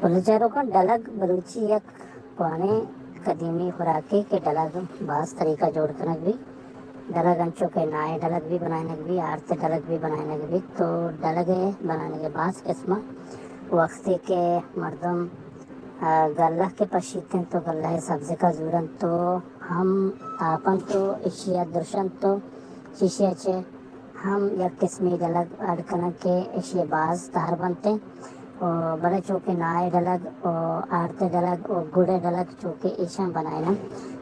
بلوچستان کا ڈلگ بلوچی یک پرانے قدیمی خوراکی کے ڈلگ بعض طریقہ جوڑ کنک بھی ڈلگ انچو کے نائے ڈلگ بھی بنائے بھی آرتے ڈلگ بھی بنائے بھی تو ڈلگ بنانے کے بعض قسمہ وقتی کے مردم گلہ کے پشیتیں تو گلہ سبزی کا زورن تو ہم آپن تو اشیا درشن تو شیشے اچھے ہم یک قسمی ڈلگ اڑکنن کے اشیا بعض تہر بنتے اور بڑے چوکے نائے ڈلگ اور آرتے ڈلگ اور گڑے ڈلگ چوکے ایشان بنائے نا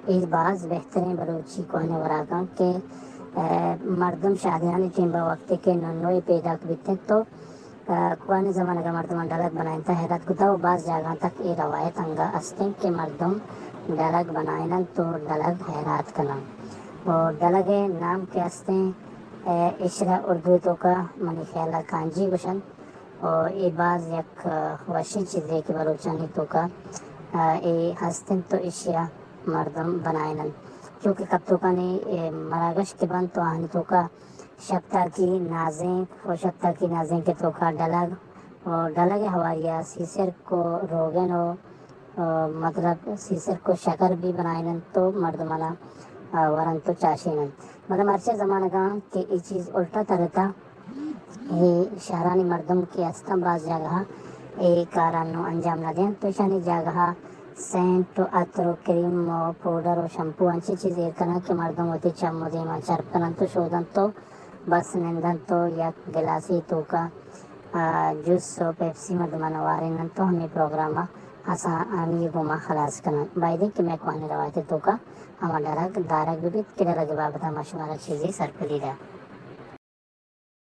اس بعض بہترین بلوچی کونے وراغاں کے مردم شادیانی ٹیمبا وقتی کے ننوئی پیدا کرتے تو قوانی زمانہ کا مردم ڈلگ بنائیں تا حیرت کتا و بعض جاگاں تک یہ روایت انگا استیں کہ مردم ڈلگ بنائیں تو ڈلگ حیرات کنن اور ڈلگ نام کے استیں اشرا اردو تو کا منی خیالہ کانجی گشن اور یہ بعض یک وشی چیزیں کہ بلوچانی تو کا یہ ہستن تو اشیا مردم بنائیں کیونکہ کب تو کا نہیں مراگش کے بند تو آہنی تو کا شبتا کی نازیں اور شبتا کی نازیں کے تو کا ڈلگ اور ڈلگ ہوائیا سیسر کو روغن ہو مطلب سیسر کو شکر بھی بنائیں تو مردمانہ ورن تو چاشینن مطلب ارچہ زمانہ گاں کہ یہ چیز الٹا ترتا یہ شہرانی مردم کی استم بعض جگہ یہ کارانو انجام نہ دیں تو شانی جگہ سینٹ و عطر و کریم و پوڈر و شمپو انچی چیزیں کرنا کہ مردم ہوتی چمو دیما چرپ کنن تو شودن تو بس نندن تو یا گلاسی تو کا جوس و پیپسی مردمان وارنن تو ہمیں پروگرامہ آسانی گما خلاص کنن بائدیں کہ میں کوانی روایتی تو کا ہمارا ڈلگ دارگ بھی کہ ڈلگ بابتا مشورہ چیزی سرپلی دا